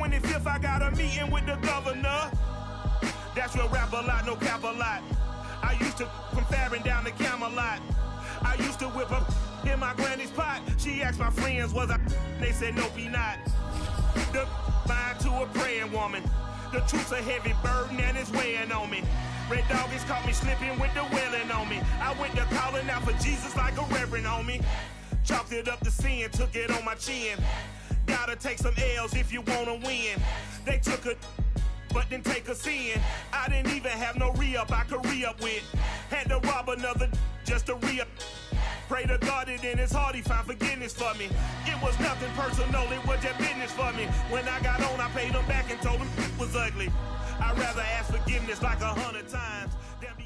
25th, I got a meeting with the governor. That's real rap a lot, no cap a lot. I used to from Farron down to Camelot. I used to whip up in my granny's pot. She asked my friends, was I? They said, nope, he not. The mind to a praying woman. The truth's a heavy burden and it's weighing on me. Red doggies caught me slipping with the wailing on me. I went to calling out for Jesus like a reverend on me. Chalked it up to sin, took it on my chin. Gotta take some L's if you wanna win. They took a but didn't take a sin. I didn't even have no re-up I could re-up with. Had to rob another just to re-up. Pray to God that in his heart he found forgiveness for me. It was nothing personal, it was just business for me. When I got on, I paid him back and told him it was ugly. I'd rather ask forgiveness like 100 times than be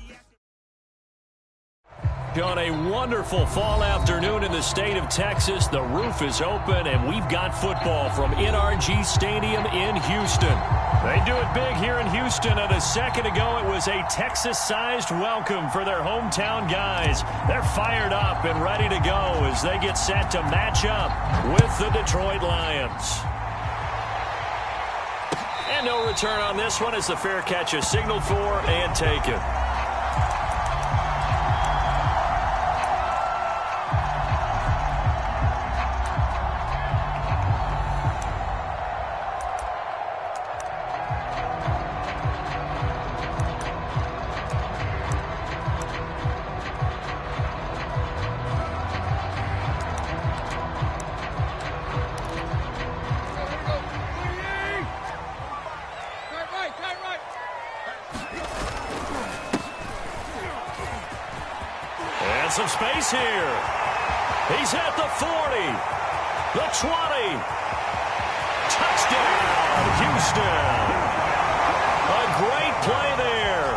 On a wonderful fall afternoon in the state of Texas, the roof is open, and we've got football from NRG Stadium in Houston. They do it big here in Houston, and a second ago it was a Texas-sized welcome for their hometown guys. They're fired up and ready to go as they get set to match up with the Detroit Lions. And no return on this one as the fair catch is signaled for and taken. Some space here. He's at the 40, the 20. Touchdown, Houston. A great play there.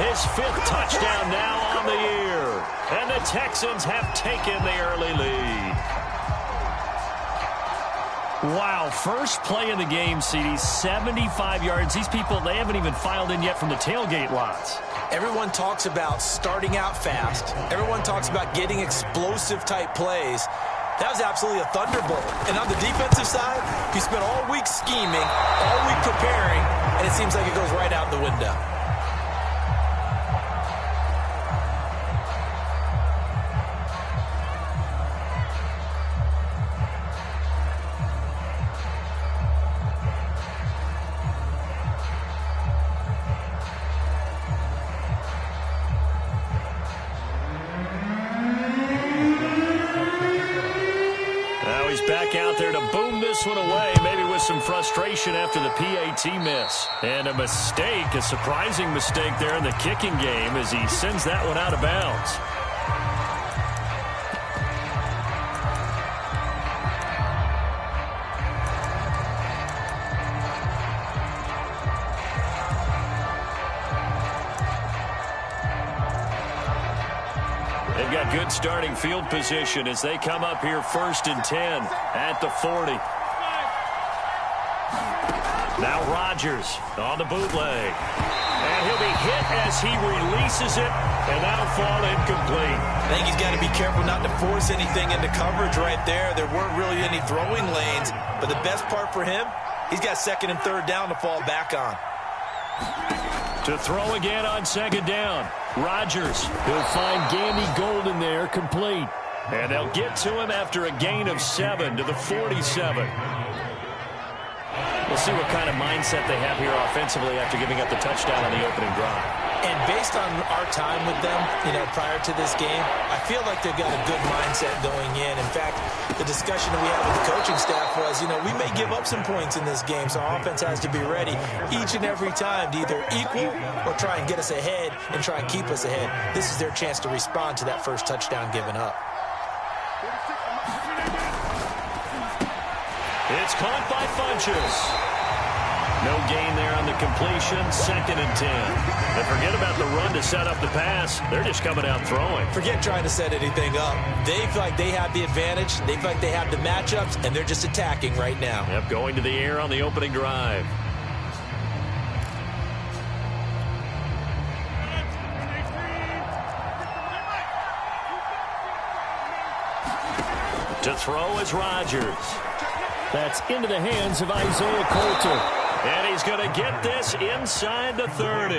His 5th touchdown now on the year. And the Texans have taken the early lead. Wow, first play of the game, CD, 75 yards. These people, they haven't even filed in yet from the tailgate lots. Everyone talks about starting out fast. Everyone talks about getting explosive-type plays. That was absolutely a thunderbolt. And on the defensive side, you spent all week scheming, all week preparing, and it seems like it goes right out the window. Back out there to boom this one away, maybe with some frustration after the PAT miss. And a mistake, a surprising mistake there in the kicking game as he sends that one out of bounds. They've got good starting field position as they come up here 1st and 10 at the 40. Now Rodgers on the bootleg. And he'll be hit as he releases it, and that'll fall incomplete. I think he's got to be careful not to force anything into coverage right there. There weren't really any throwing lanes, but the best part for him, he's got 2nd and 3rd down to fall back on. To throw again on 2nd down. Rodgers, he'll find Gandy Golden there, complete. And they'll get to him after a gain of 7 to the 47. We'll see what kind of mindset they have here offensively after giving up the touchdown on the opening drive. And based on our time with them, prior to this game, I feel like they've got a good mindset going in. In fact, the discussion that we had with the coaching staff was, we may give up some points in this game, so our offense has to be ready each and every time to either equal or try and get us ahead and try and keep us ahead. This is their chance to respond to that first touchdown given up. It's caught by Funchess. No gain there on the completion, 2nd and 10. And forget about the run to set up the pass. They're just coming out throwing. Forget trying to set anything up. They feel like they have the advantage. They feel like they have the matchups, and they're just attacking right now. Yep, going to the air on the opening drive. To throw is Rodgers. That's into the hands of Isaiah Coulter. And he's going to get this inside the 30.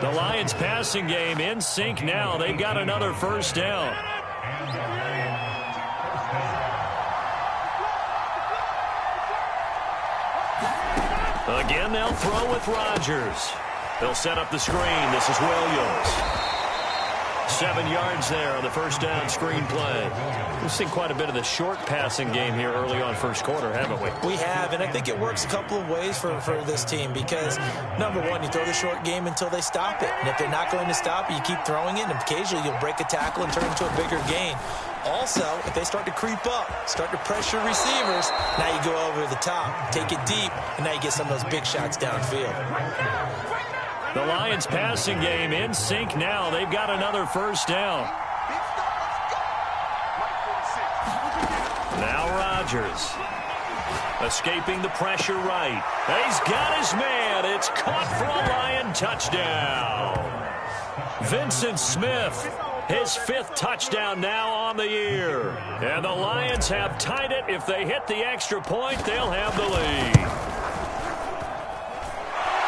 The Lions passing game in sync now. They've got another first down. Again, they'll throw with Rodgers. They'll set up the screen. This is Williams. 7 yards there on the first down screen play. We've seen quite a bit of the short passing game here early on first quarter, haven't we? We have, and I think it works a couple of ways for this team because, number one, you throw the short game until they stop it. And if they're not going to stop it, you keep throwing it, and occasionally you'll break a tackle and turn into a bigger gain. Also, if they start to creep up, start to pressure receivers, now you go over the top, take it deep, and now you get some of those big shots downfield. The Lions passing game in sync now. They've got another first down. Now Rodgers. Escaping the pressure right. He's got his man. It's caught for a Lion touchdown. Vincent Smith, his 5th touchdown now on the year. And the Lions have tied it. If they hit the extra point, they'll have the lead.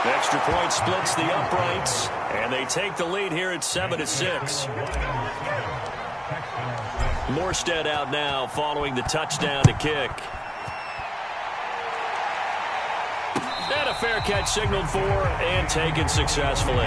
The extra point splits the uprights, and they take the lead here at 7-6. Morstead out now following the touchdown to kick. And a fair catch signaled for and taken successfully.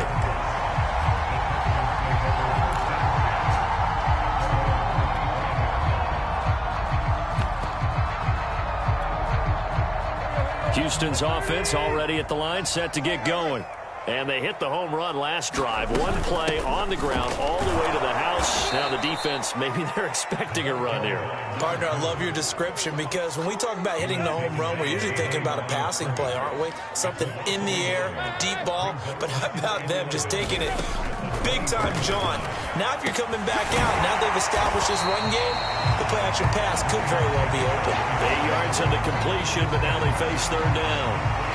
Houston's offense already at the line, set to get going. And they hit the home run last drive. One play on the ground all the way to the house. Now the defense, maybe they're expecting a run here. Partner, I love your description because when we talk about hitting the home run, we're usually thinking about a passing play, aren't we? Something in the air, a deep ball. But how about them just taking it big-time jaunt? Now if you're coming back out, now they've established this run game, the play-action pass could very well be open. 8 yards on the completion, but now they face third down.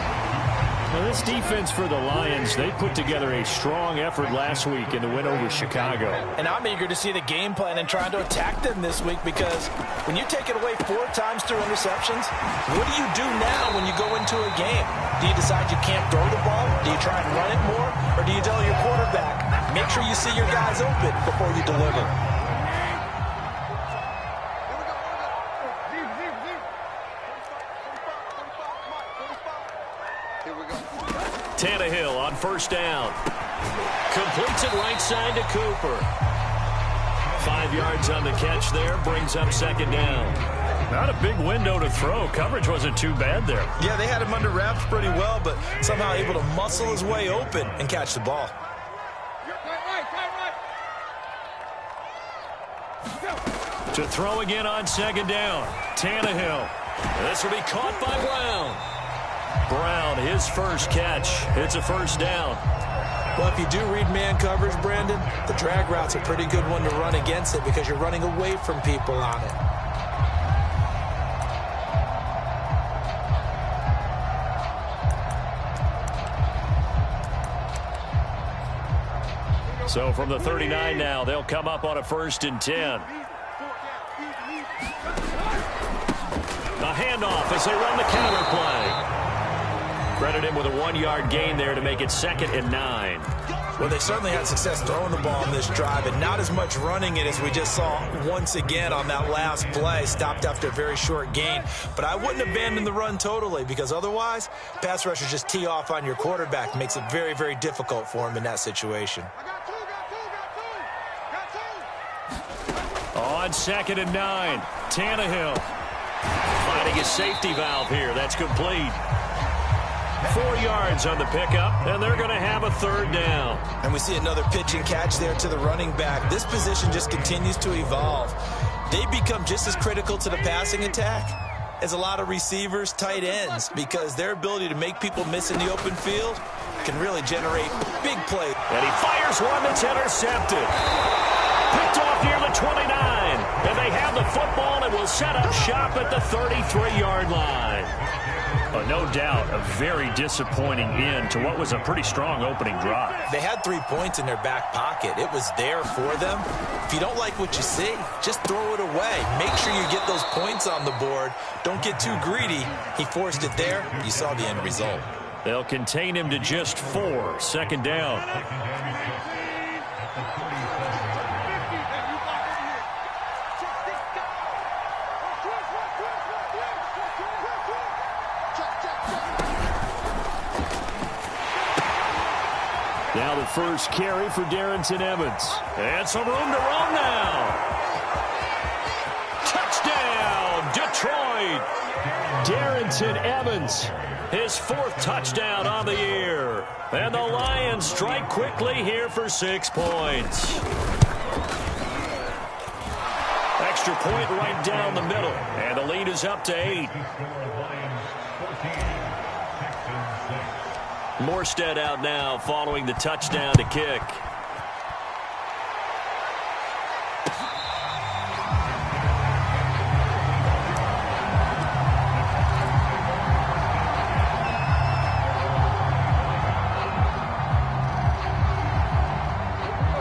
Well, this defense for the Lions, they put together a strong effort last week in the win over Chicago. And I'm eager to see the game plan and trying to attack them this week because when you take it away 4 times through interceptions, what do you do now when you go into a game? Do you decide you can't throw the ball? Do you try and run it more? Or do you tell your quarterback, make sure you see your guys open before you deliver? Tannehill on first down. Completes it right side to Cooper. 5 yards on the catch there. Brings up second down. Not a big window to throw. Coverage wasn't too bad there. Yeah, they had him under wraps pretty well, but somehow able to muscle his way open and catch the ball. To throw again on second down. Tannehill. This will be caught by Brown. Brown, his first catch. It's a first down. Well, if you do read man coverage, Brandon, the drag route's a pretty good one to run against it because you're running away from people on it. So from the 39 now, they'll come up on a 1st and 10. A handoff as they run the counter play. Credit him with a 1-yard gain there to make it 2nd and 9. Well, they certainly had success throwing the ball on this drive and not as much running it as we just saw once again on that last play. Stopped after a very short gain. But I wouldn't abandon the run totally because otherwise, pass rushers just tee off on your quarterback. Makes it very, very difficult for him in that situation. On 2nd and 9, Tannehill finding his safety valve here. That's complete. 4 yards on the pickup, and they're going to have a 3rd down. And we see another pitch and catch there to the running back. This position just continues to evolve. They become just as critical to the passing attack as a lot of receivers, tight ends, because their ability to make people miss in the open field can really generate big plays. And he fires one that's intercepted. Picked off near the 29. And they have the football and will set up shop at the 33-yard line. No doubt, a very disappointing end to what was a pretty strong opening drive. They had 3 points in their back pocket. It was there for them. If you don't like what you see, just throw it away. Make sure you get those points on the board. Don't get too greedy. He forced it there. You saw the end result. They'll contain him to just 4. Second down. Now the first carry for Darrington Evans. And some room to run now. Touchdown, Detroit. Darrington Evans, his 4th touchdown on the year. And the Lions strike quickly here for 6 points. Extra point right down the middle. And the lead is up to 8. Morstead out now following the touchdown to kick.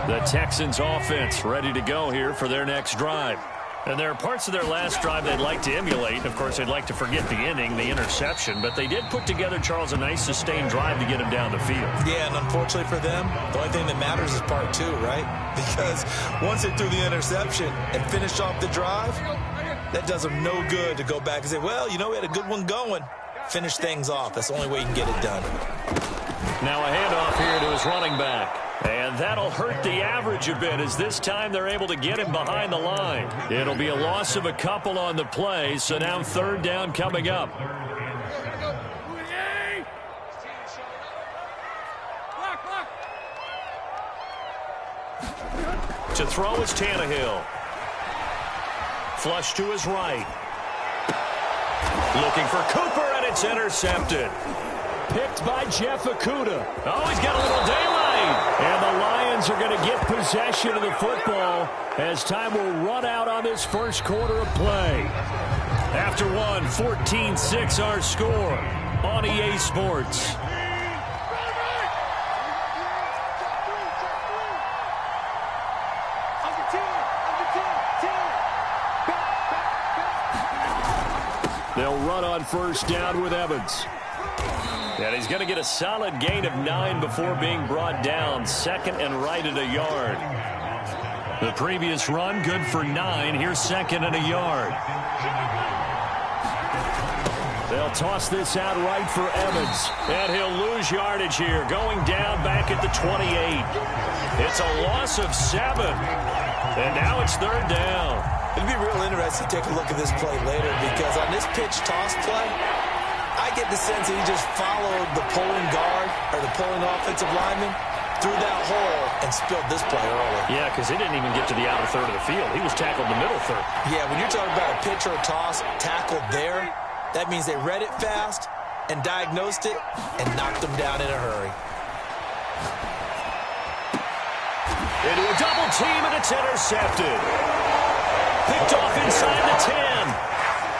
The Texans offense ready to go here for their next drive. And there are parts of their last drive they'd like to emulate. Of course, they'd like to forget the inning, the interception. But they did put together, Charles, a nice sustained drive to get him down the field. Yeah, and unfortunately for them, the only thing that matters is part 2, right? Because once they threw the interception and finished off the drive, that does them no good to go back and say, well, you know, we had a good one going. Finish things off. That's the only way you can get it done. Now a handoff here to his running back. And that'll hurt the average a bit as this time they're able to get him behind the line. It'll be a loss of a couple on the play, so now 3rd down coming up. To throw is Tannehill. Flush to his right. Looking for Cooper, and it's intercepted. Picked by Jeff Okudah. Oh, he's got a little daylight. And the Lions are going to get possession of the football as time will run out on this first quarter of play. After one, 14-6 our score on EA Sports. They'll run on first down with Evans. And he's going to get a solid gain of 9 before being brought down. 2nd and right at a yard. The previous run, good for 9. Here's 2nd and a yard. They'll toss this out right for Evans. And he'll lose yardage here, going down back at the 28. It's a loss of 7. And now it's 3rd down. It'd be real interesting to take a look at this play later, because on this pitch toss play, I get the sense that he just followed the pulling guard or the pulling offensive lineman through that hole and spilled this play early. Yeah, because he didn't even get to the outer third of the field. He was tackled in the middle third. Yeah, when you're talking about a pitch or a toss tackled there, that means they read it fast and diagnosed it and knocked him down in a hurry. Into a double team, and it's intercepted. Picked off inside the 10.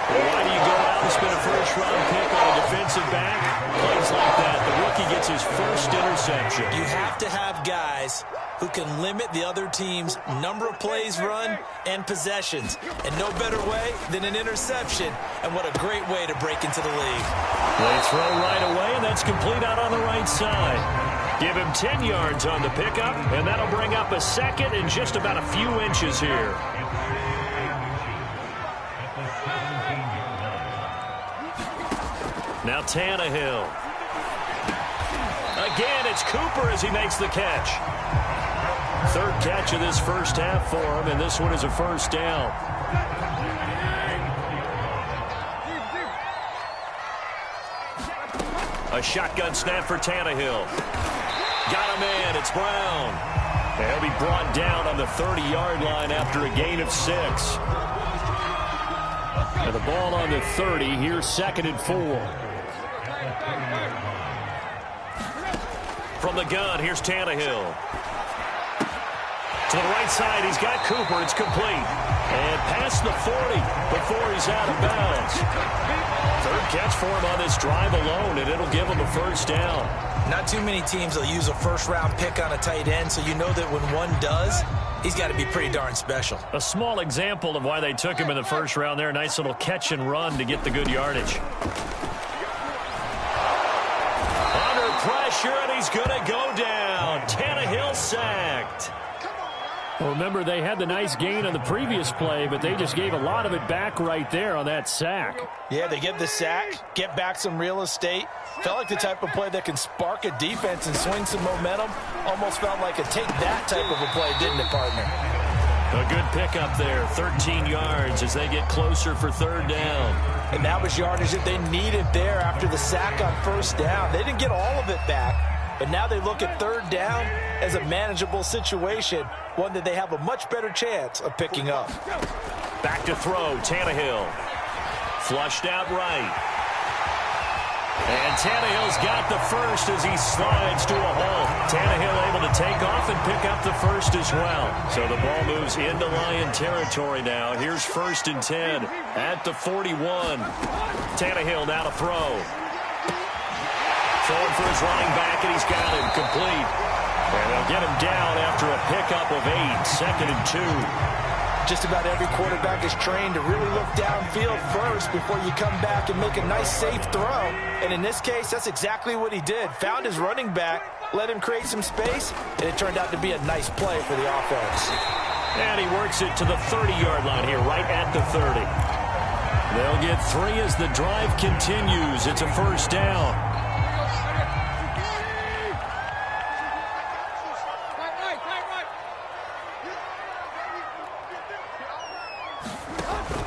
Why do you go out and spend a first-round pick on a defensive back? Plays like that, the rookie gets his first interception. You have to have guys who can limit the other team's number of plays run and possessions. And no better way than an interception. And what a great way to break into the league. They throw right away, and that's complete out on the right side. Give him 10 yards on the pickup, and that'll bring up a 2nd and just about a few inches here. Now Tannehill. Again, it's Cooper as he makes the catch. 3rd catch of this first half for him, and this one is a first down. A shotgun snap for Tannehill. Got him in. It's Brown. And he'll be brought down on the 30-yard line after a gain of 6. And the ball on the 30. Here's 2nd and 4. From the gun, here's Tannehill. To the right side, he's got Cooper. It's complete. And past the 40 before he's out of bounds. Third catch for him on this drive alone, and it'll give him a first down. Not too many teams will use a first-round pick on a tight end, so you know that when one does, he's got to be pretty darn special. A small example of why they took him in the first round there. Nice little catch and run to get the good yardage. Under pressure, and he's going to go down. Tannehill sacked. Well, remember, they had the nice gain on the previous play, but they just gave a lot of it back right there on that sack. Yeah, they get the sack, get back some real estate. Felt like the type of play that can spark a defense and swing some momentum. Almost felt like a take-that type of a play, didn't it, partner? A good pickup there, 13 yards as they get closer for third down. And that was yardage that they needed there after the sack on first down. They didn't get all of it back, but now they look at third down as a manageable situation, one that they have a much better chance of picking up. Back to throw, Tannehill. Flushed out right. And Tannehill's got the first as he slides to a hole. Tannehill able to take off and pick up the first as well. So the ball moves into Lion territory now. Here's 1st and 10 at the 41. Tannehill now to throw. Throwing for his running back, and he's got him complete. And they'll get him down after a pickup of 8, 2nd and 2. Just about every quarterback is trained to really look downfield first before you come back and make a nice, safe throw. And in this case, that's exactly what he did. Found his running back, let him create some space, and it turned out to be a nice play for the offense. And he works it to the 30-yard line here, right at the 30. They'll get 3 as the drive continues. It's a first down.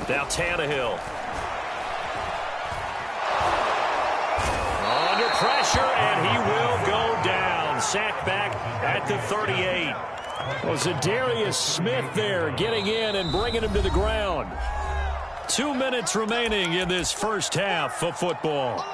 Now Tannehill. Under pressure, and he will go down. Sacked back at the 38. Well, Zadarius Smith there getting in and bringing him to the ground. 2 minutes remaining in this first half of football.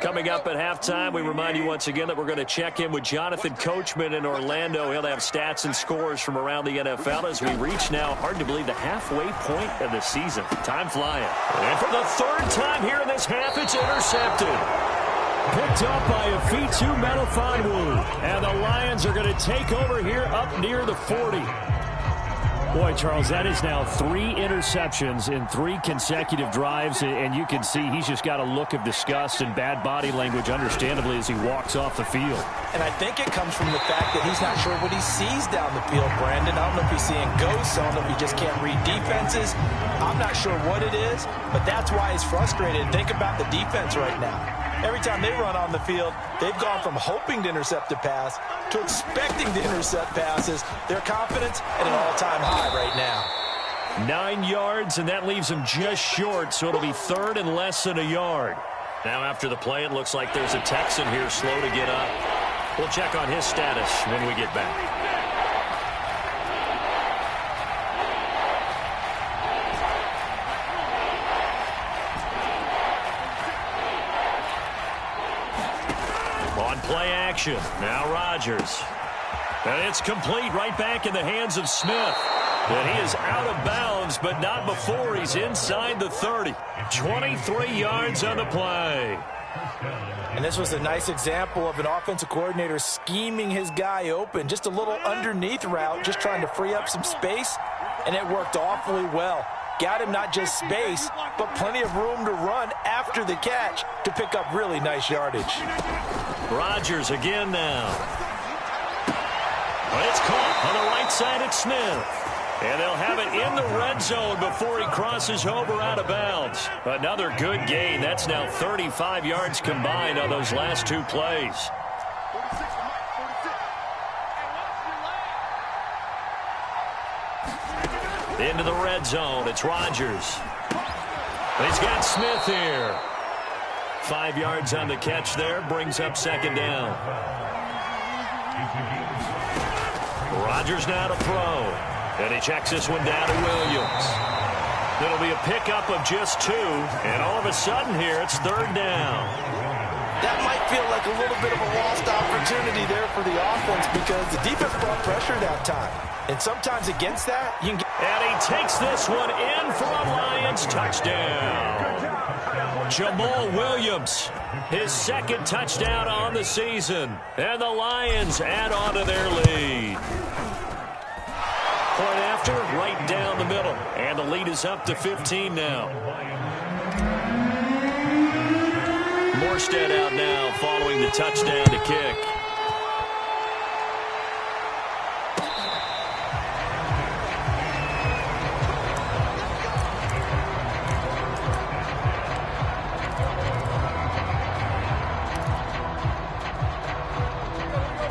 Coming up at halftime, we remind you once again that we're going to check in with Jonathan Coachman in Orlando. He'll have stats and scores from around the NFL as we reach now, hard to believe, the halfway point of the season. Time flying. And for the 3rd time here in this half, it's intercepted. Picked up by Afitu Melifonwu. And the Lions are going to take over here up near the 40. Boy, Charles, that is now 3 interceptions in 3 consecutive drives, and you can see he's just got a look of disgust and bad body language, understandably, as he walks off the field. And I think it comes from the fact that he's not sure what he sees down the field, Brandon. I don't know if he's seeing ghosts. I don't know if he just can't read defenses. I'm not sure what it is, but that's why he's frustrated. Think about the defense right now. Every time they run on the field, they've gone from hoping to intercept a pass to expecting to intercept passes. Their confidence at an all-time high right now. 9 yards, and that leaves him just short, so it'll be 3rd and less than a yard. Now after the play, it looks like there's a Texan here slow to get up. We'll check on his status when we get back. Play action. Now Rodgers. And it's complete right back in the hands of Smith. And he is out of bounds, but not before he's inside the 30. 23 yards on the play. And this was a nice example of an offensive coordinator scheming his guy open. Just a little underneath route, just trying to free up some space, and it worked awfully well. Got him not just space, but plenty of room to run after the catch to pick up really nice yardage. Rodgers again now. But it's caught on the right side at Smith. And they'll have it in the red zone before he crosses over out of bounds. Another good gain. That's now 35 yards combined on those last 2 plays. Into the red zone. It's Rodgers. He's got Smith here. 5 yards on the catch there. Brings up 2nd down. Rodgers now to throw. And he checks this one down to Williams. It'll be a pickup of just 2, and all of a sudden here, it's 3rd down. That might feel like a little bit of a lost opportunity there for the offense because the defense brought pressure that time. And sometimes against that, you can get... And he takes this one in for a Lions touchdown. Jamal Williams, his 2nd touchdown on the season. And the Lions add on to their lead. Point after, right down the middle. And the lead is up to 15 now. Morstead out now following the touchdown to kick.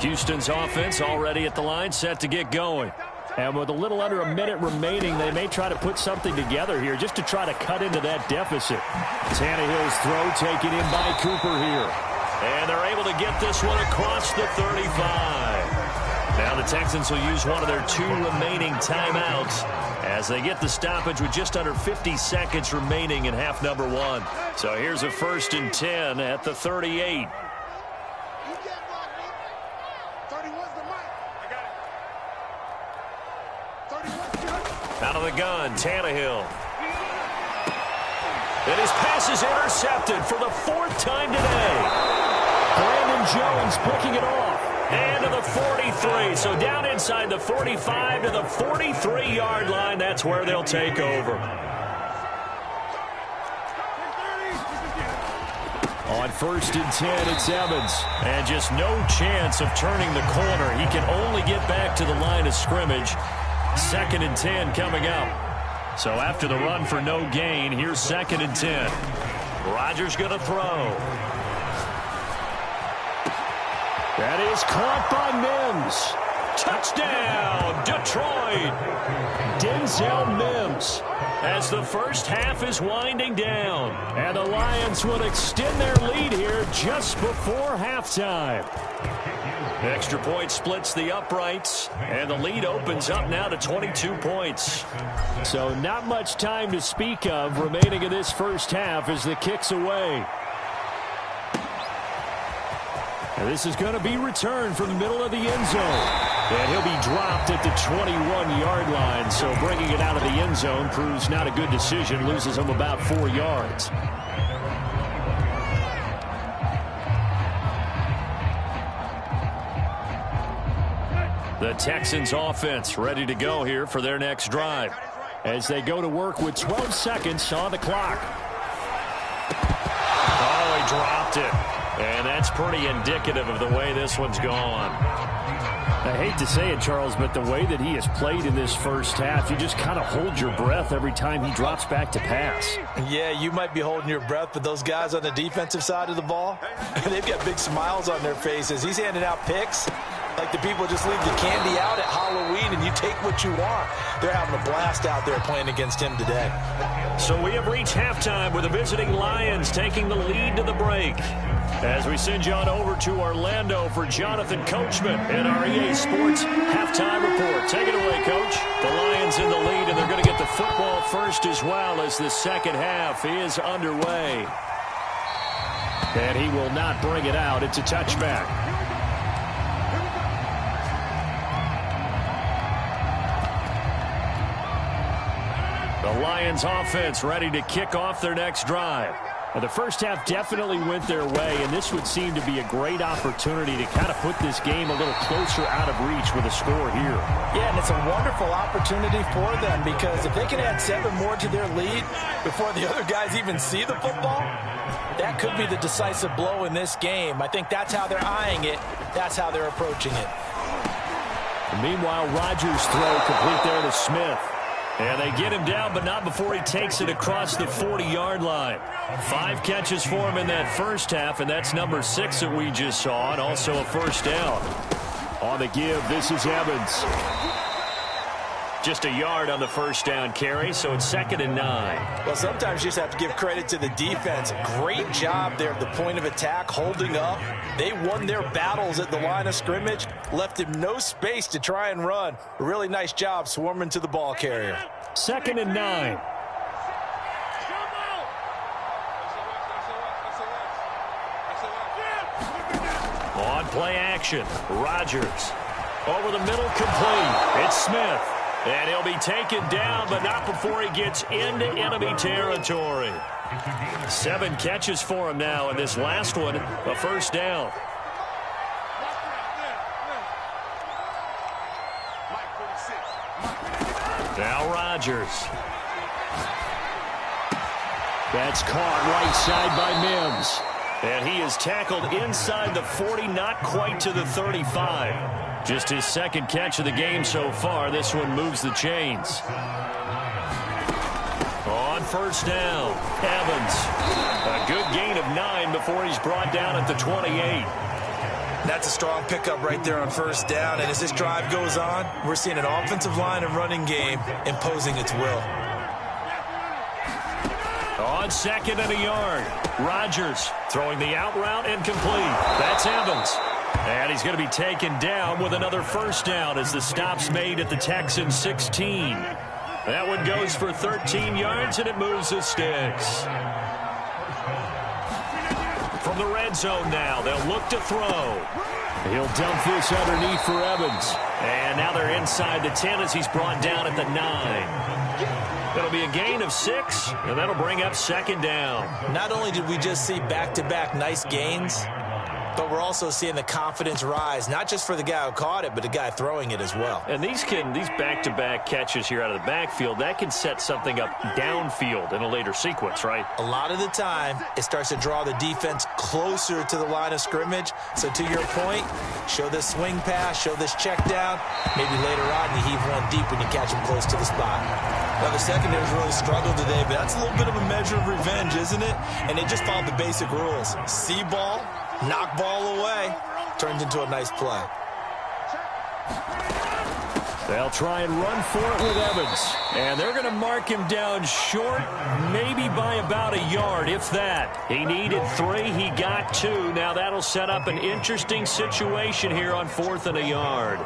Houston's offense already at the line, set to get going. And with a little under a minute remaining, they may try to put something together here just to try to cut into that deficit. Tannehill's throw taken in by Cooper here. And they're able to get this one across the 35. Now the Texans will use one of their 2 remaining timeouts as they get the stoppage with just under 50 seconds remaining in half number 1. So here's a 1st and 10 at the 38. Out of the gun, Tannehill. And his pass is intercepted for the 4th time today. Brandon Jones picking it off. And to the 43. So down inside the 45 to the 43-yard line. That's where they'll take over. On 1st and 10, it's Evans. And just no chance of turning the corner. He can only get back to the line of scrimmage. 2nd and 10 coming up. So after the run for no gain, here's 2nd and 10. Rodgers going to throw. That is caught by Mims. Touchdown, Detroit. Denzel Mims as the first half is winding down. And the Lions will extend their lead here just before halftime. Extra point splits the uprights, and the lead opens up now to 22 points. So not much time to speak of remaining in this first half as the kick's away. And this is going to be returned from the middle of the end zone. And he'll be dropped at the 21-yard line, so bringing it out of the end zone proves not a good decision, loses him about 4 yards. The Texans offense ready to go here for their next drive as they go to work with 12 seconds on the clock. Oh, he dropped it. And that's pretty indicative of the way this one's gone. I hate to say it, Charles, but the way that he has played in this first half, you just kind of hold your breath every time he drops back to pass. Yeah, you might be holding your breath, but those guys on the defensive side of the ball, they've got big smiles on their faces. He's handing out picks like the people just leave the candy out at Halloween and you take what you want. They're having a blast out there playing against him today. So we have reached halftime with the visiting Lions taking the lead to the break. As we send you on over to Orlando for Jonathan Coachman in our EA Sports Halftime Report. Take it away, Coach. The Lions in the lead, and they're going to get the football first as well as the second half is underway. And he will not bring it out. It's a touchback. The Lions offense ready to kick off their next drive. Well, the first half definitely went their way, and this would seem to be a great opportunity to kind of put this game a little closer out of reach with a score here. Yeah, and it's a wonderful opportunity for them because if they can add 7 more to their lead before the other guys even see the football, that could be the decisive blow in this game. I think that's how they're eyeing it. That's how they're approaching it. And meanwhile, Rodgers' throw complete there to Smith. And they get him down, but not before he takes it across the 40-yard line. 5 catches for him in that first half, and that's number 6 that we just saw, and also a first down. On the give, this is Evans. Just a yard on the first down carry, so it's 2nd and 9. Well, sometimes you just have to give credit to the defense. Great job there at the point of attack, holding up. They won their battles at the line of scrimmage, left him no space to try and run. A really nice job swarming to the ball carrier. 2nd and 9. play action. Rodgers. Over the middle, complete. It's Smith. And he'll be taken down, but not before he gets into enemy territory. 7 catches for him now, and this last one, a first down. Now Rodgers. That's caught right side by Mims. And he is tackled inside the 40, not quite to the 35. Just his second catch of the game so far. This one moves the chains. On first down, Evans. A good gain of 9 before he's brought down at the 28. That's a strong pickup right there on first down. And as this drive goes on, we're seeing an offensive line and running game imposing its will. On second and a yard, Rodgers throwing the out route and complete. That's Evans. And he's going to be taken down with another first down as the stop's made at the Texans 16. That one goes for 13 yards, and it moves the sticks. From the red zone now, they'll look to throw. He'll dump this underneath for Evans. And now they're inside the 10 as he's brought down at the 9. It'll be a gain of 6, and that'll bring up second down. Not only did we just see back-to-back nice gains, but we're also seeing the confidence rise, not just for the guy who caught it, but the guy throwing it as well. And these back-to-back catches here out of the backfield, that can set something up downfield in a later sequence, right? A lot of the time, it starts to draw the defense closer to the line of scrimmage. So to your point, show this swing pass, show this check down. Maybe later on you heave one deep when you catch him close to the spot. Well, the secondary's really struggled today, but that's a little bit of a measure of revenge, isn't it? And they just followed the basic rules. See ball, knock ball away, turns into a nice play. They'll try and run for it with Evans. And they're going to mark him down short, maybe by about a yard, if that. He needed 3, he got 2. Now that'll set up an interesting situation here on 4th and a yard.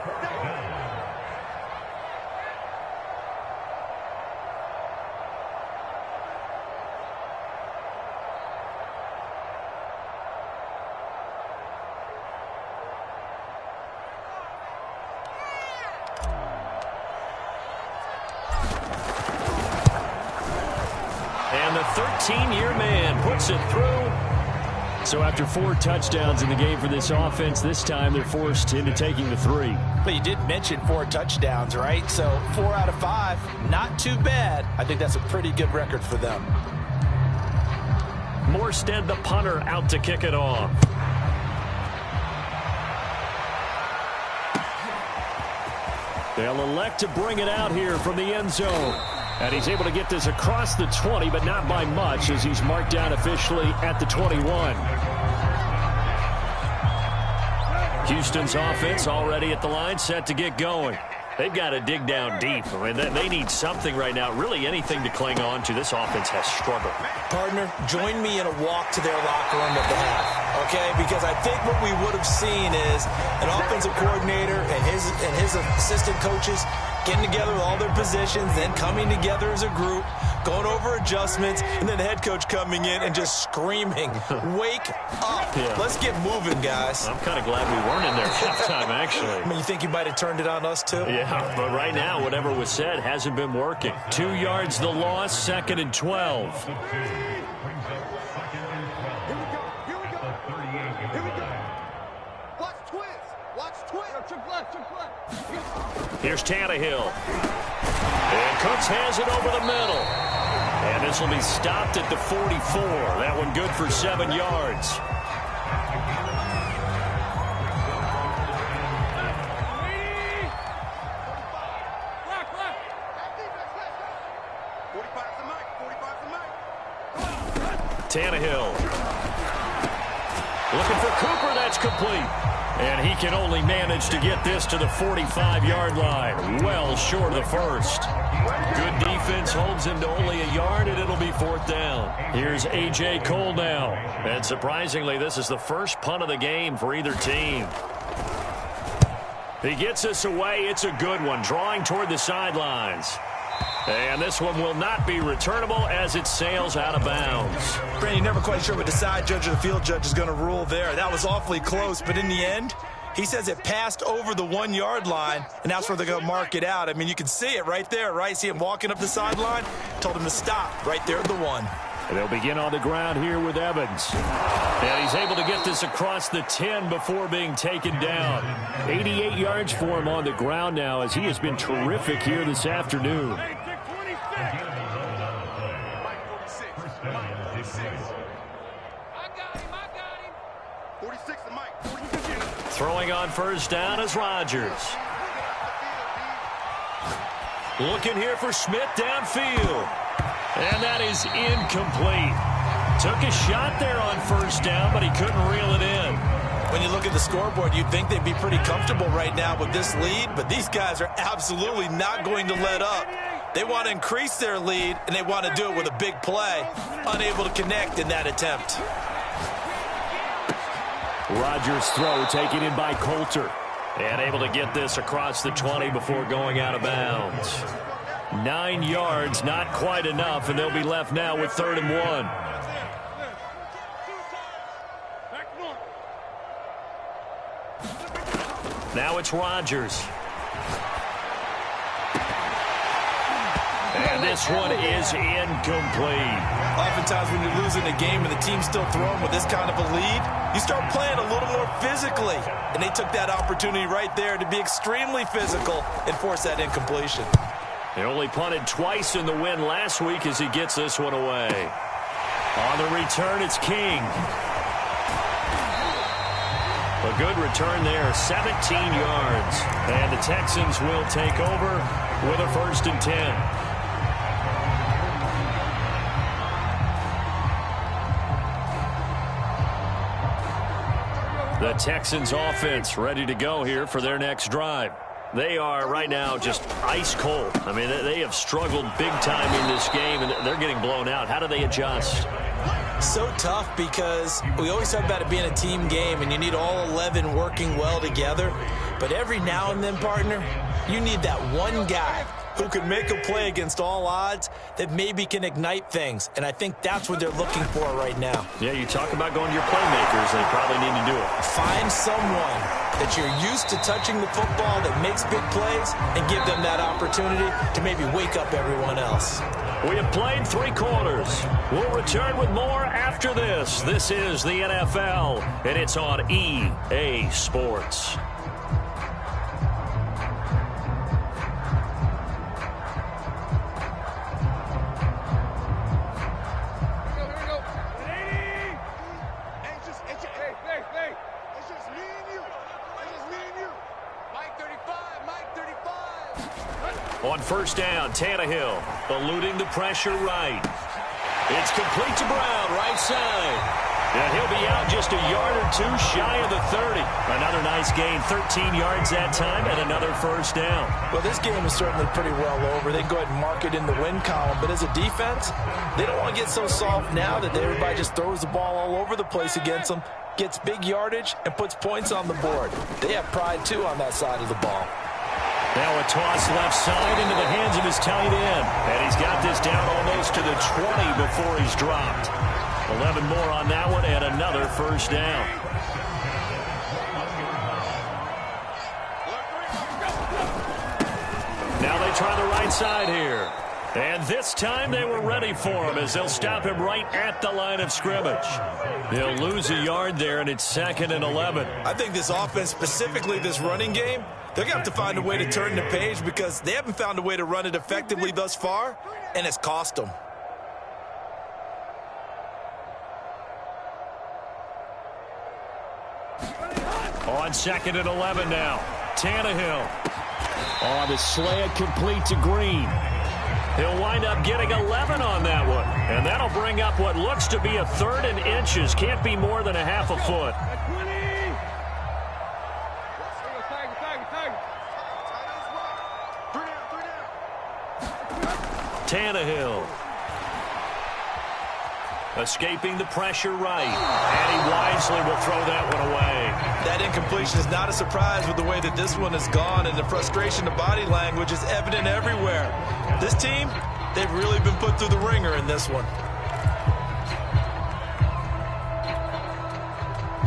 And the 13-year man puts it through. So after 4 touchdowns in the game for this offense, this time they're forced into taking the 3. But you did mention 4 touchdowns, right? So 4 out of 5, not too bad. I think that's a pretty good record for them. Morstead, the punter, out to kick it off. They'll elect to bring it out here from the end zone. And he's able to get this across the 20, but not by much as he's marked down officially at the 21. Houston's offense already at the line, set to get going. They've got to dig down deep. I mean, they need something right now, really anything to cling on to. This offense has struggled. Partner, join me in a walk to their locker room at the half, okay? Because I think what we would have seen is an offensive coordinator and his assistant coaches getting together with all their positions, then coming together as a group, going over adjustments, and then the head coach coming in and just screaming, wake up. Yeah. Let's get moving, guys. I'm kind of glad we weren't in there at halftime, actually. I mean, you think you might have turned it on us, too? Yeah, but right now, whatever was said hasn't been working. 2 yards the loss, 2nd and 12. Here's Tannehill. And Cooks has it over the middle. And this will be stopped at the 44. That one good for 7 yards. Tannehill. Looking for Cooper. That's complete. And he can only manage to get this to the 45-yard line. Well short of the first. Good defense holds him to only a yard, and it'll be 4th down. Here's A.J. Cole now. And surprisingly, this is the first punt of the game for either team. He gets us away. It's a good one, drawing toward the sidelines. And this one will not be returnable as it sails out of bounds. Brandon, you're never quite sure what the side judge or the field judge is going to rule there. That was awfully close, but in the end, he says it passed over the 1-yard line, and that's where they're going to mark it out. I mean, you can see it right there, right? See him walking up the sideline? Told him to stop right there at the 1. And they'll begin on the ground here with Evans. And he's able to get this across the 10 before being taken down. 88 yards for him on the ground now as he has been terrific here this afternoon. Throwing on first down is Rodgers. Looking here for Smith downfield. And that is incomplete. Took a shot there on first down, but he couldn't reel it in. When you look at the scoreboard, you'd think they'd be pretty comfortable right now with this lead, but these guys are absolutely not going to let up. They want to increase their lead, and they want to do it with a big play. Unable to connect in that attempt. Rodgers' throw taken in by Coulter. And able to get this across the 20 before going out of bounds. 9 yards, not quite enough, and they'll be left now with 3rd and 1. Now it's Rodgers. And this one is incomplete. Oftentimes when you're losing a game and the team's still throwing with this kind of a lead, you start playing a little more physically. And they took that opportunity right there to be extremely physical and force that incompletion. They only punted twice in the win last week as he gets this one away. On the return, it's King. A good return there, 17 yards. And the Texans will take over with a 1st and 10. The Texans offense ready to go here for their next drive. They are right now just ice cold. I mean, they have struggled big time in this game, and they're getting blown out. How do they adjust? So tough because we always talk about it being a team game, and you need all 11 working well together. But every now and then, partner, you need that one guy who can make a play against all odds that maybe can ignite things. And I think that's what they're looking for right now. Yeah, you talk about going to your playmakers, they probably need to do it. Find someone that you're used to touching the football that makes big plays and give them that opportunity to maybe wake up everyone else. We have played 3 quarters. We'll return with more after this. This is the NFL, and it's on EA Sports. On first down, Tannehill eluding the pressure right. It's complete to Brown, right side. And he'll be out just a yard or 2 shy of the 30. Another nice gain, 13 yards that time, and another first down. Well, this game is certainly pretty well over. They can go ahead and mark it in the win column. But as a defense, they don't want to get so soft now that everybody just throws the ball all over the place against them, gets big yardage, and puts points on the board. They have pride, too, on that side of the ball. Now a toss left side into the hands of his tight end. And he's got this down almost to the 20 before he's dropped. 11 more on that one and another first down. Now they try the right side here. And this time they were ready for him as they'll stop him right at the line of scrimmage. They'll lose a yard there, and it's 2nd and 11. I think this offense, specifically this running game, they're going to have to find a way to turn the page because they haven't found a way to run it effectively thus far, and it's cost them. On 2nd and 11 now. Tannehill. On the slant, complete to Green. He'll wind up getting 11 on that one. And that'll bring up what looks to be a 3rd and inches. Can't be more than a half a foot. Tannehill. Escaping the pressure right. And he wisely will throw that one away. That incompletion is not a surprise with the way that this one has gone, and the frustration, the body language is evident everywhere. This team, they've really been put through the ringer in this one.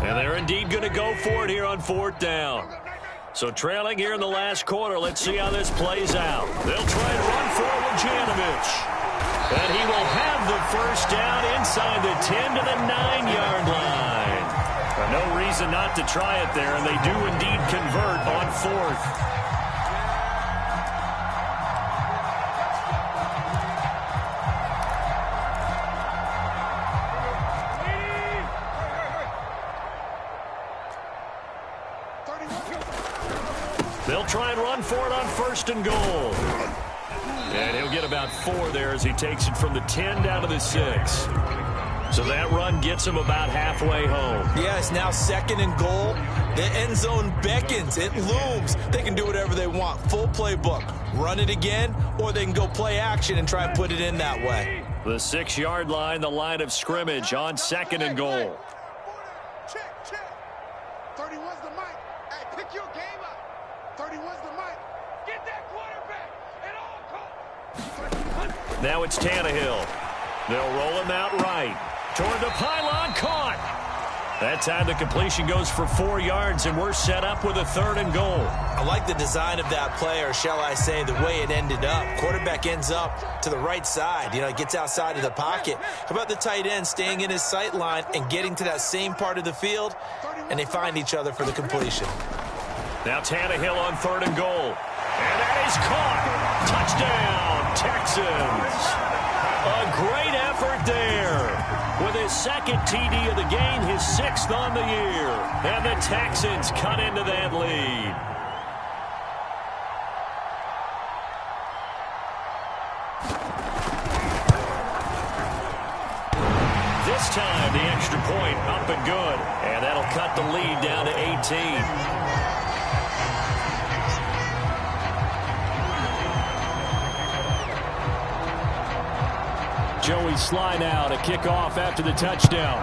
And they're indeed going to go for it here on 4th down. So trailing here in the last quarter, let's see how this plays out. They'll try and run for it with Janovich. And he will have the first down inside the 10 to the 9-yard line. No reason not to try it there, and they do indeed convert on 4th. They'll try and run for it on 1st and goal. And he'll get about 4 there as he takes it from the 10 down to the 6. So that run gets him about halfway home. Yeah, it's now 2nd and goal. The end zone beckons. It looms. They can do whatever they want. Full playbook. Run it again, or they can go play action and try and put it in that way. The 6-yard line, the line of scrimmage on 2nd and goal. Check. 31's the mic. Hey, pick your game up. 31's the mic. Get that quarterback at all costs. Now it's Tannehill. They'll roll him out right. Toward the pylon, caught. That time the completion goes for 4 yards, and we're set up with a 3rd and goal. I like the design of that play, or shall I say the way it ended up. Quarterback ends up to the right side. You know, it gets outside of the pocket. How about the tight end staying in his sight line and getting to that same part of the field, and they find each other for the completion. Now Tannehill on 3rd and goal. And that is caught. Touchdown, Texans. A great effort there. With his 2nd TD of the game, his 6th on the year. And the Texans cut into that lead. This time, the extra point up and good. And that'll cut the lead down to 18. Joey Sly now to kick off after the touchdown.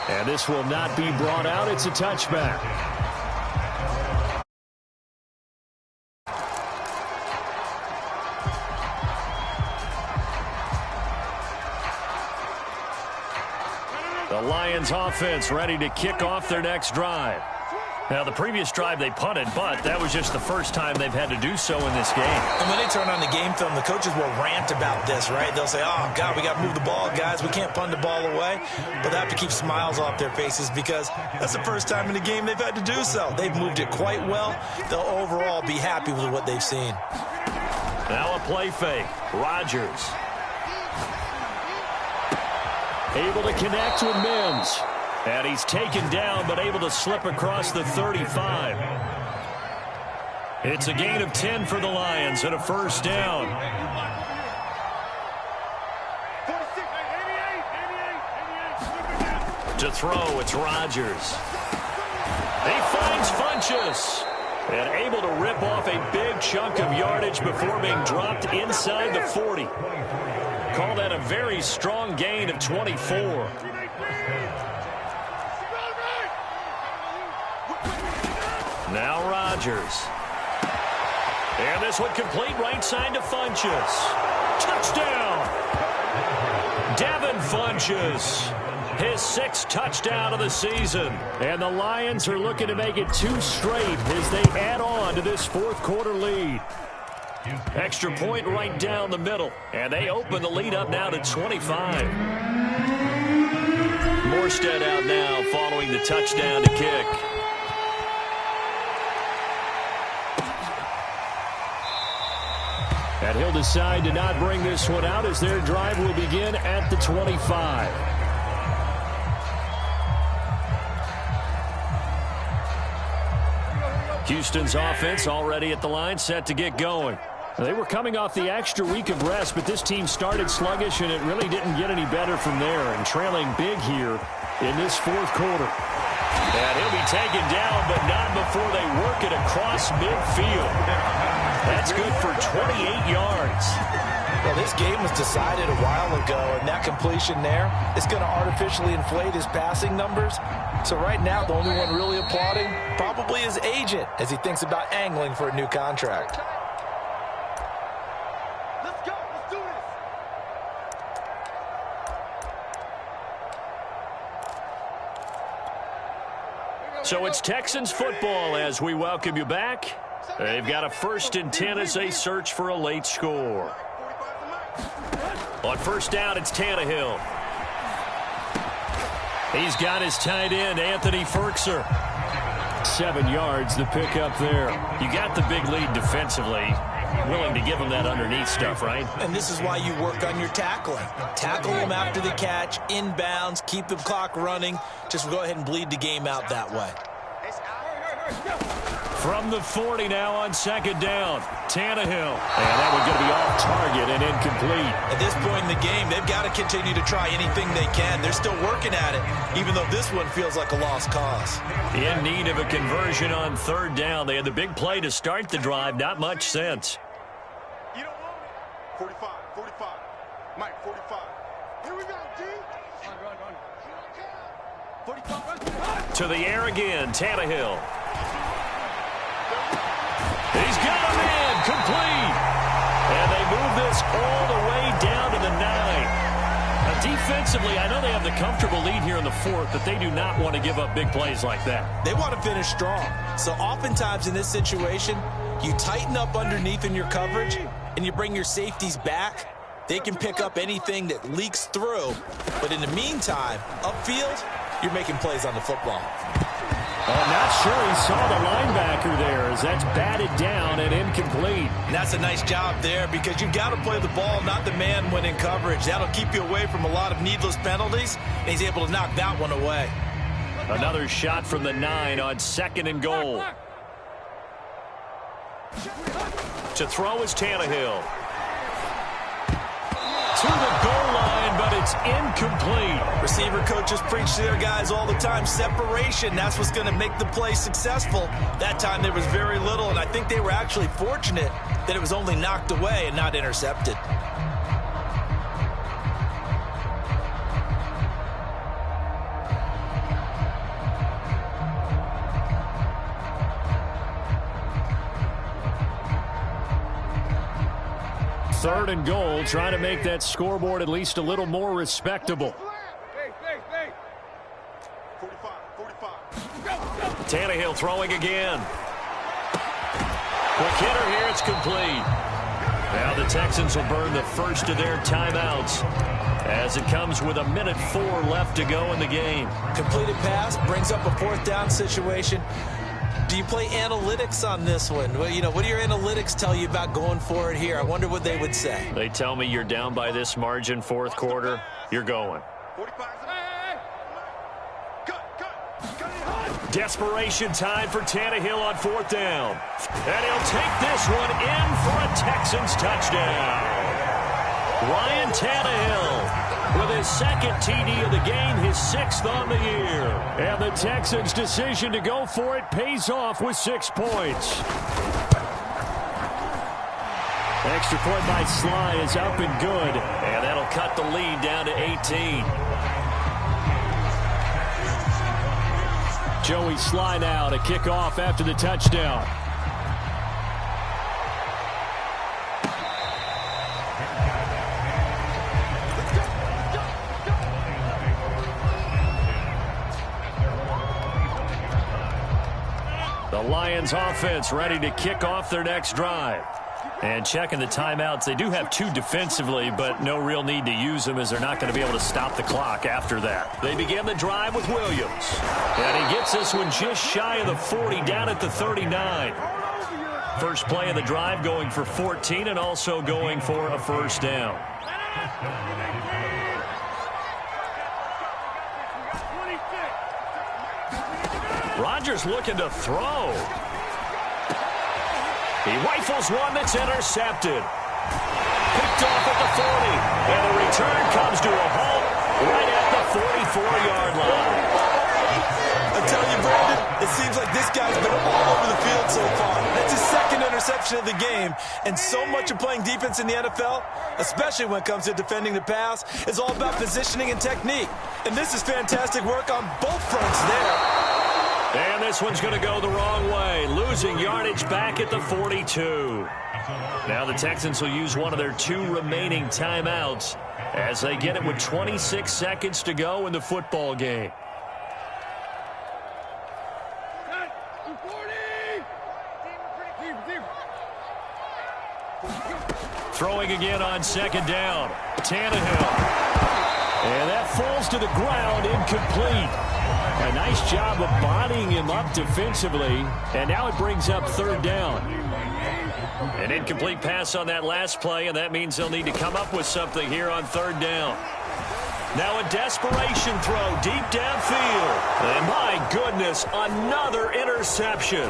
And this will not be brought out. It's a touchback. The Lions offense ready to kick off their next drive. Now, the previous drive they punted, but that was just the first time they've had to do so in this game. And when they turn on the game film, the coaches will rant about this, right? They'll say, oh, God, we got to move the ball, guys. We can't punt the ball away. But they have to keep smiles off their faces because that's the first time in the game they've had to do so. They've moved it quite well. They'll overall be happy with what they've seen. Now a play fake. Rodgers. Able to connect with Mims. And he's taken down, but able to slip across the 35. It's a gain of 10 for the Lions and a first down. To throw, it's Rodgers. He finds Funchess. And able to rip off a big chunk of yardage before being dropped inside the 40. Call that a very strong gain of 24. Now Rodgers. And this one complete right side to Funchess. Touchdown! Devin Funchess. His 6th touchdown of the season. And the Lions are looking to make it 2 straight as they add on to this 4th quarter lead. Extra point right down the middle. And they open the lead up now to 25. Morstead out now following the touchdown to kick. And he'll decide to not bring this one out as their drive will begin at the 25. Houston's offense already at the line, set to get going. They were coming off the extra week of rest, but this team started sluggish, and it really didn't get any better from there. And trailing big here in this 4th quarter. And he'll be taken down, but not before they work it across midfield. That's good for 28 yards. Well, this game was decided a while ago, and that completion there is going to artificially inflate his passing numbers. So right now, the only one really applauding probably his agent as he thinks about angling for a new contract. Let's go. Let's do this. So it's Texans football as we welcome you back. They've got a 1st and 10 as they search for a late score. On 1st down, it's Tannehill. He's got his tight end, Anthony Ferkser. 7 yards, the pickup there. You got the big lead defensively. Willing to give him that underneath stuff, right? And this is why you work on your tackling. Tackle them after the catch, inbounds, keep the clock running. Just go ahead and bleed the game out that way. From the 40 now on 2nd down, Tannehill. And that one's going to be off target and incomplete. At this point in the game, they've got to continue to try anything they can. They're still working at it, even though this one feels like a lost cause. In need of a conversion on 3rd down. They had the big play to start the drive. Not much sense. You don't want it. 45, 45. Mike, 45. Here we go, G. Run. 45. To the air again, Tannehill. He's got a man, complete. And they move this all the way down to the 9. Now, defensively, I know they have the comfortable lead here in the 4th, but they do not want to give up big plays like that. They want to finish strong. So oftentimes in this situation, you tighten up underneath in your coverage, and you bring your safeties back. They can pick up anything that leaks through. But in the meantime, upfield, you're making plays on the football. I'm not sure he saw the linebacker there as that's batted down and incomplete. And that's a nice job there because you've got to play the ball, not the man when in coverage. That'll keep you away from a lot of needless penalties, and he's able to knock that one away. Another shot from the 9 on 2nd and goal. To throw is Tannehill. To the goal line, but it's incomplete. Receiver coaches preach to their guys all the time. Separation, that's what's going to make the play successful. That time there was very little, and I think they were actually fortunate that it was only knocked away and not intercepted. Third and goal, trying to make that scoreboard at least a little more respectable. 45. Tannehill throwing again. Quick hitter here, it's complete. Now the Texans will burn the first of their timeouts as it comes with 1:04 left to go in the game. Completed pass brings up a 4th down situation. Do you play analytics on this one? Well, you know, what do your analytics tell you about going for it here? I wonder what they would say. They tell me you're down by this margin 4th quarter, you're going. 45. Desperation time for Tannehill on 4th down. And he'll take this one in for a Texans touchdown. Ryan Tannehill with his 2nd TD of the game, his 6th on the year. And the Texans' decision to go for it pays off with 6 points. Extra point by Sly is up and good. And that'll cut the lead down to 18. Joey Sly now to kick off after the touchdown. The Lions offense ready to kick off their next drive. And checking the timeouts, they do have 2 defensively, but no real need to use them as they're not going to be able to stop the clock after that. They begin the drive with Williams. And he gets this one just shy of the 40, down at the 39. First play of the drive going for 14 and also going for a 1st down. Rodgers looking to throw. He rifles one that's intercepted. Picked off at the 40. And the return comes to a halt right at the 44-yard line. I tell you, Brandon, it seems like this guy's been all over the field so far. interception of the game, and so much of playing defense in the NFL, especially when it comes to defending the pass, is all about positioning and technique. And this is fantastic work on both fronts there. And this one's going to go the wrong way, losing yardage back at the 42. Now the Texans will use one of their 2 remaining timeouts as they get it with 26 seconds to go in the football game. Throwing again on second down. Tannehill. And that falls to the ground, incomplete. A nice job of bodying him up defensively. And now it brings up third down. An incomplete pass on that last play, and that means they'll need to come up with something here on third down. Now a desperation throw deep downfield. And my goodness, another interception.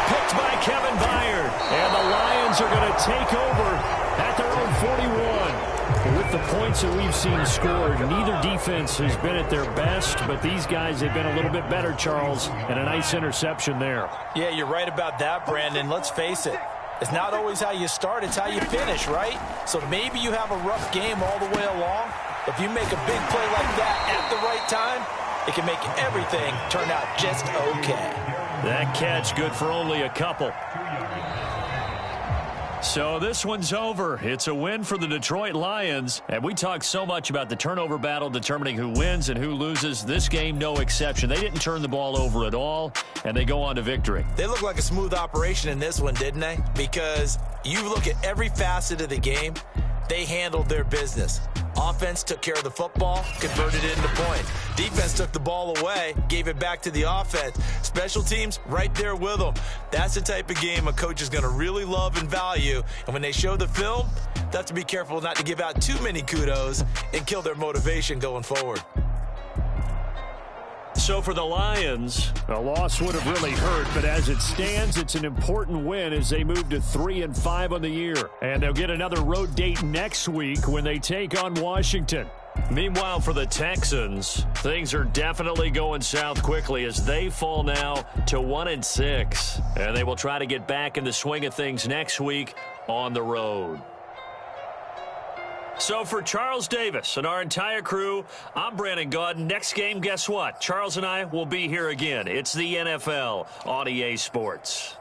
Picked by Kevin Byard. And the Lions are going to take over at their own 41. With the points that we've seen scored, neither defense has been at their best, but these guys have been a little bit better, Charles, and a nice interception there. Yeah, you're right about that, Brandon. Let's face it. It's not always how you start, it's how you finish, right? So maybe you have a rough game all the way along. If you make a big play like that at the right time, it can make everything turn out just okay. That catch good for only a couple. So this one's over. It's a win for the Detroit Lions. And we talk so much about the turnover battle determining who wins and who loses. This game, no exception. They didn't turn the ball over at all, and they go on to victory. They look like a smooth operation in this one, didn't they? Because you look at every facet of the game, they handled their business. Offense took care of the football, converted it into points. Defense took the ball away, gave it back to the offense. Special teams, right there with them. That's the type of game a coach is going to really love and value. And when they show the film, they have to be careful not to give out too many kudos and kill their motivation going forward. So for the Lions, a loss would have really hurt, but as it stands, it's an important win as they move to 3-5 on the year. And they'll get another road date next week when they take on Washington. Meanwhile, for the Texans, things are definitely going south quickly as they fall now to 1-6. And they will try to get back in the swing of things next week on the road. So for Charles Davis and our entire crew, I'm Brandon Gaudin. Next game, guess what? Charles and I will be here again. It's the NFL on EA Sports.